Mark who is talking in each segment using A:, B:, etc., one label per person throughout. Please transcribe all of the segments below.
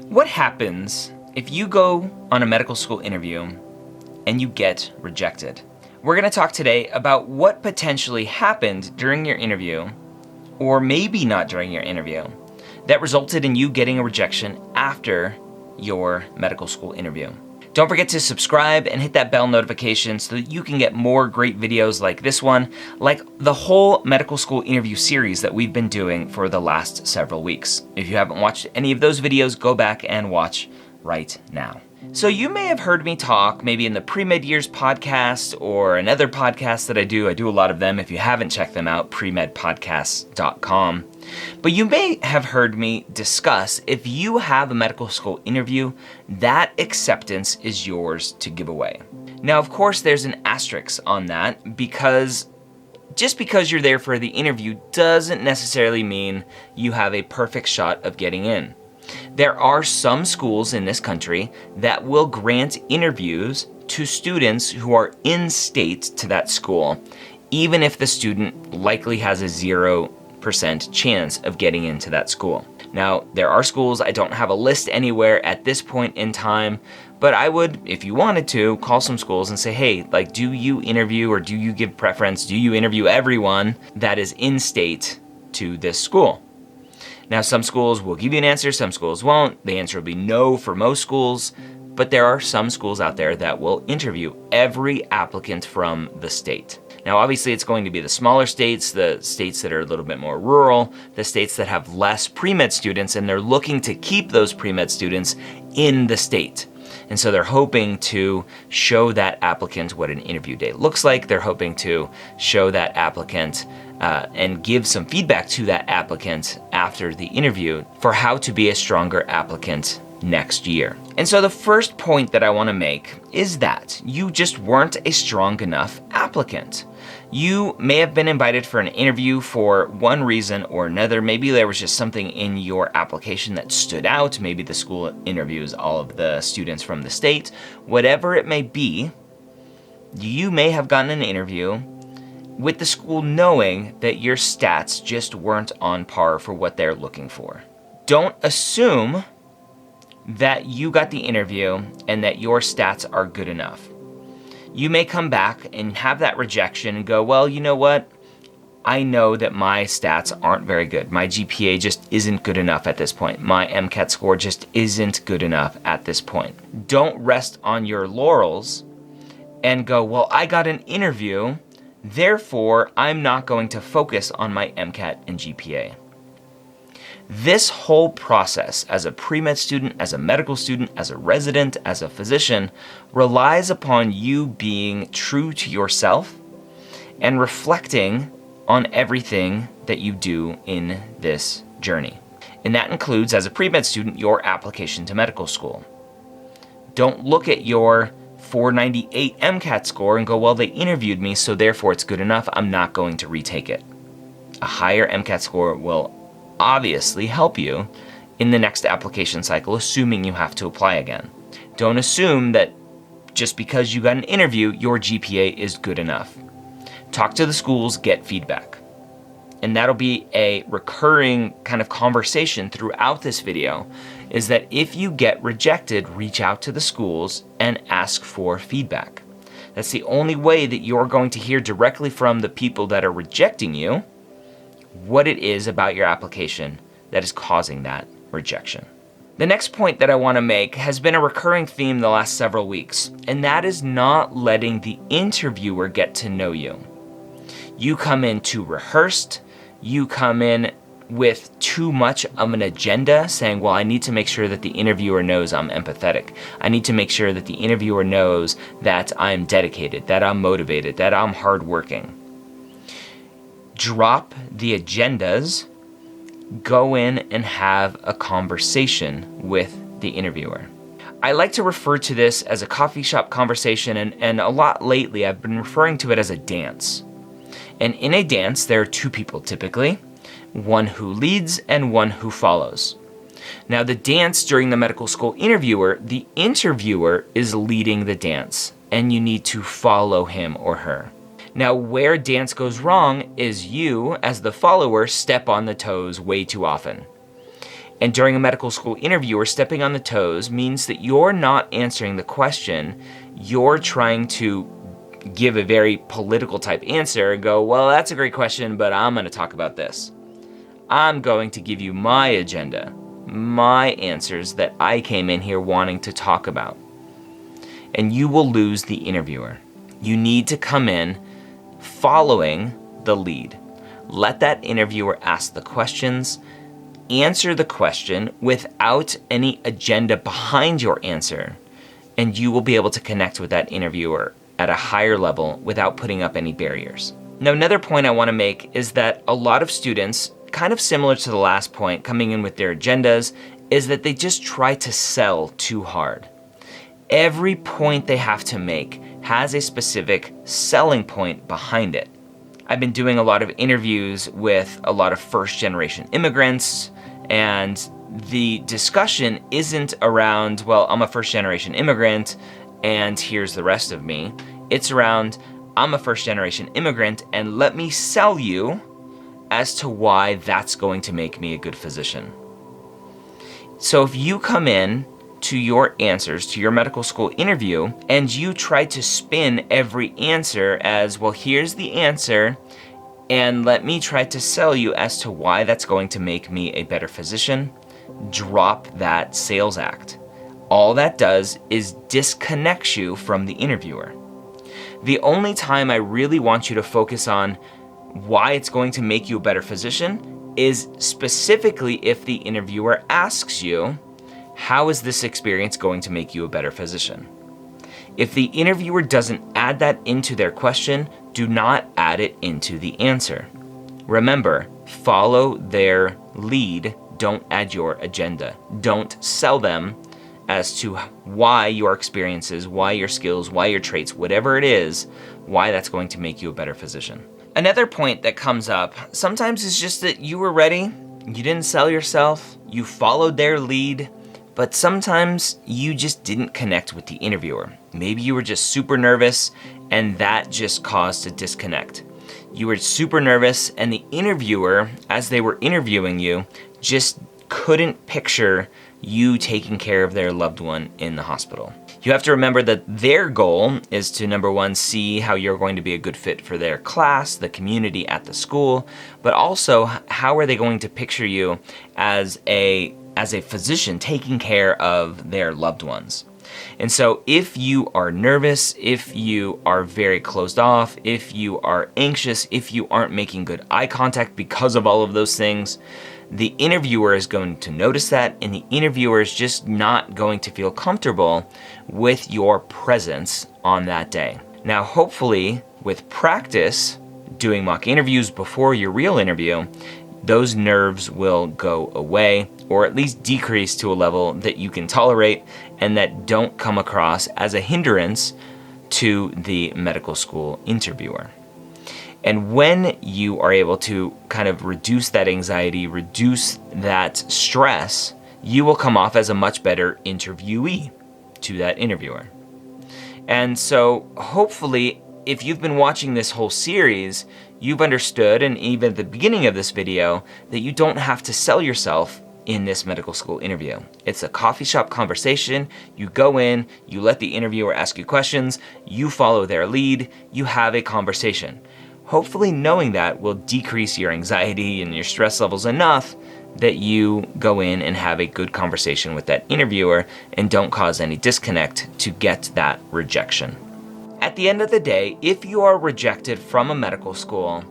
A: What happens if you go on a medical school interview and you get rejected? We're going to talk today about what potentially happened during your interview, or maybe not during your interview, that resulted in you getting a rejection after your medical school interview. Don't forget to subscribe and hit that bell notification so that you can get more great videos like this one, like the whole medical school interview series that we've been doing for the last several weeks. If you haven't watched any of those videos, go back and watch right now. So you may have heard me talk maybe in the Pre-Med Years podcast or another podcast that I do. I do a lot of them. If you haven't checked them out, premedpodcast.com. But you may have heard me discuss if you have a medical school interview, that acceptance is yours to give away. Now, of course, there's an asterisk on that because just because you're there for the interview doesn't necessarily mean you have a perfect shot of getting in. There are some schools in this country that will grant interviews to students who are in state to that school, even if the student likely has a 0% chance of getting into that school. Now, there are schools, I don't have a list anywhere at this point in time, but I would, if you wanted to, call some schools and say, hey, do you interview or do you give preference? Do you interview everyone that is in state to this school? Now, some schools will give you an answer, some schools won't. The answer will be no for most schools, but there are some schools out there that will interview every applicant from the state. Now, obviously, it's going to be the smaller states, the states that are a little bit more rural, the states that have less pre-med students, and they're looking to keep those pre-med students in the state. And so they're hoping to show that applicant what an interview day looks like. They're hoping to show that applicant and give some feedback to that applicant after the interview for how to be a stronger applicant next year. And so the first point that I want to make is that you just weren't a strong enough applicant. You may have been invited for an interview for one reason or another. Maybe there was just something in your application that stood out. Maybe the school interviews all of the students from the state. Whatever it may be, you may have gotten an interview with the school knowing that your stats just weren't on par for what they're looking for. Don't assume that you got the interview and that your stats are good enough. You may come back and have that rejection and go, well, you know what? I know that my stats aren't very good. My GPA just isn't good enough at this point. My MCAT score just isn't good enough at this point. Don't rest on your laurels and go, well, I got an interview, therefore I'm not going to focus on my MCAT and GPA. This whole process as a pre-med student, as a medical student, as a resident, as a physician, relies upon you being true to yourself and reflecting on everything that you do in this journey. And that includes, as a pre-med student, your application to medical school. Don't look at your 498 MCAT score and go, well, they interviewed me, so therefore it's good enough, I'm not going to retake it. A higher MCAT score will obviously help you in the next application cycle, assuming you have to apply again. Don't assume that just because you got an interview, your GPA is good enough. Talk to the schools, get feedback. And that'll be a recurring kind of conversation throughout this video, is that if you get rejected, reach out to the schools and ask for feedback. That's the only way that you're going to hear directly from the people that are rejecting you what it is about your application that is causing that rejection. The next point that I want to make has been a recurring theme the last several weeks, and that is not letting the interviewer get to know you. You come in too rehearsed, you come in with too much of an agenda saying, well, I need to make sure that the interviewer knows I'm empathetic. I need to make sure that the interviewer knows that I'm dedicated, that I'm motivated, that I'm hardworking. Drop the agendas, go in and have a conversation with the interviewer. I like to refer to this as a coffee shop conversation, and a lot lately I've been referring to it as a dance. And in a dance, there are two people typically, one who leads and one who follows. Now, the dance during the medical school the interviewer is leading the dance, and you need to follow him or her. Now, where dance goes wrong is you, as the follower, step on the toes way too often. And during a medical school interview, or stepping on the toes means that you're not answering the question. You're trying to give a very political type answer and go, well, that's a great question, but I'm gonna talk about this. I'm going to give you my agenda, my answers that I came in here wanting to talk about. And you will lose the interviewer. You need to come in following the lead. Let that interviewer ask the questions, answer the question without any agenda behind your answer, and you will be able to connect with that interviewer at a higher level without putting up any barriers. Now, another point I wanna make is that a lot of students, kind of similar to the last point, coming in with their agendas, is that they just try to sell too hard. Every point they have to make has a specific selling point behind it. I've been doing a lot of interviews with a lot of first-generation immigrants, and the discussion isn't around, well, I'm a first-generation immigrant, and here's the rest of me. It's around, I'm a first-generation immigrant, and let me sell you as to why that's going to make me a good physician. So if you come in to your answers, to your medical school interview, and you try to spin every answer as, well, here's the answer, and let me try to sell you as to why that's going to make me a better physician, drop that sales act. All that does is disconnect you from the interviewer. The only time I really want you to focus on why it's going to make you a better physician is specifically if the interviewer asks you, how is this experience going to make you a better physician? If the interviewer doesn't add that into their question, do not add it into the answer. Remember, follow their lead, don't add your agenda. Don't sell them as to why your experiences, why your skills, why your traits, whatever it is, why that's going to make you a better physician. Another point that comes up sometimes is just that you were ready, you didn't sell yourself, you followed their lead, but sometimes you just didn't connect with the interviewer. Maybe you were just super nervous and that just caused a disconnect. You were super nervous and the interviewer, as they were interviewing you, just couldn't picture you taking care of their loved one in the hospital. You have to remember that their goal is to, number one, see how you're going to be a good fit for their class, the community at the school, but also how are they going to picture you as a physician taking care of their loved ones. And so if you are nervous, if you are very closed off, if you are anxious, if you aren't making good eye contact because of all of those things, the interviewer is going to notice that, and the interviewer is just not going to feel comfortable with your presence on that day. Now, hopefully, with practice, doing mock interviews before your real interview, those nerves will go away, or at least decrease to a level that you can tolerate and that don't come across as a hindrance to the medical school interviewer. And when you are able to kind of reduce that anxiety, reduce that stress, you will come off as a much better interviewee to that interviewer. And so hopefully, if you've been watching this whole series, you've understood, and even at the beginning of this video, that you don't have to sell yourself in this medical school interview. It's a coffee shop conversation. You go in, you let the interviewer ask you questions, you follow their lead, you have a conversation. Hopefully knowing that will decrease your anxiety and your stress levels enough that you go in and have a good conversation with that interviewer and don't cause any disconnect to get that rejection. At the end of the day, if you are rejected from a medical school,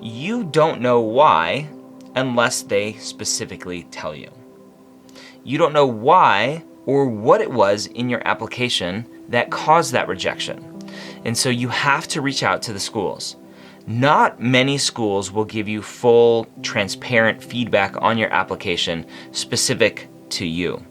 A: you don't know why unless they specifically tell you. You don't know why or what it was in your application that caused that rejection. And so you have to reach out to the schools. Not many schools will give you full, transparent feedback on your application specific to you.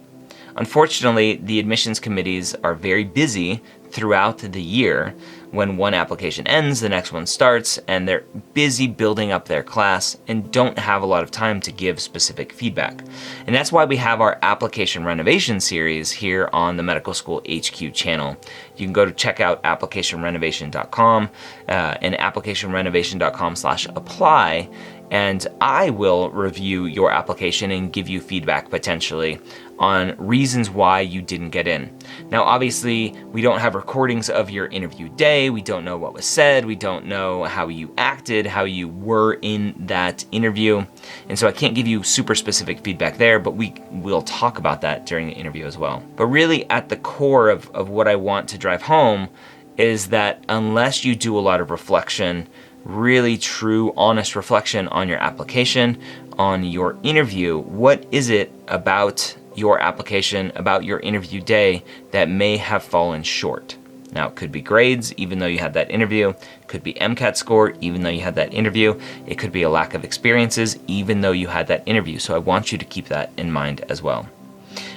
A: Unfortunately, the admissions committees are very busy throughout the year. When one application ends, the next one starts, and they're busy building up their class and don't have a lot of time to give specific feedback. And that's why we have our application renovation series here on the Medical School HQ channel. You can go to check out applicationrenovation.com and applicationrenovation.com/apply, and I will review your application and give you feedback potentially on reasons why you didn't get in. Now, obviously, we don't have recordings of your interview day. We don't know what was said. We don't know how you acted, how you were in that interview. And so I can't give you super specific feedback there, but we will talk about that during the interview as well. But really at the core of what I want to drive home is that unless you do a lot of reflection, really true, honest reflection on your application, on your interview, what is it about your application, about your interview day that may have fallen short? Now, it could be grades, even though you had that interview. It could be MCAT score, even though you had that interview. It could be a lack of experiences, even though you had that interview. So I want you to keep that in mind as well.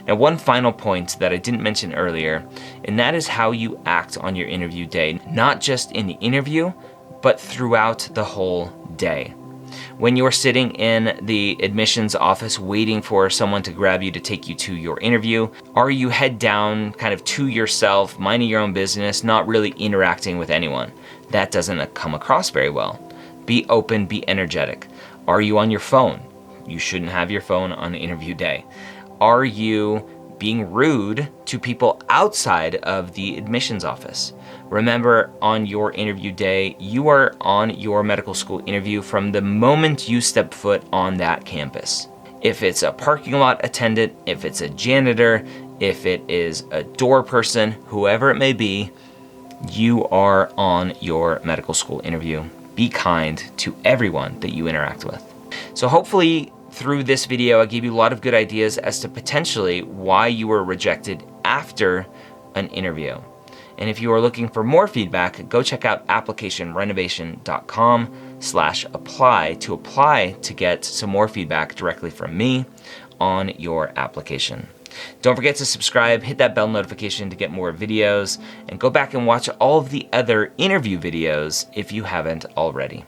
A: Now, one final point that I didn't mention earlier, and that is how you act on your interview day, not just in the interview, but throughout the whole day. When you're sitting in the admissions office waiting for someone to grab you to take you to your interview, are you head down, kind of to yourself, minding your own business, not really interacting with anyone? That doesn't come across very well. Be open, be energetic. Are you on your phone? You shouldn't have your phone on interview day. Are you being rude to people outside of the admissions office? Remember, on your interview day, you are on your medical school interview from the moment you step foot on that campus. If it's a parking lot attendant, if it's a janitor, if it is a door person, whoever it may be, you are on your medical school interview. Be kind to everyone that you interact with. So hopefully through this video, I gave you a lot of good ideas as to potentially why you were rejected after an interview. And if you are looking for more feedback, go check out applicationrenovation.com/apply to apply to get some more feedback directly from me on your application. Don't forget to subscribe, hit that bell notification to get more videos, and go back and watch all of the other interview videos if you haven't already.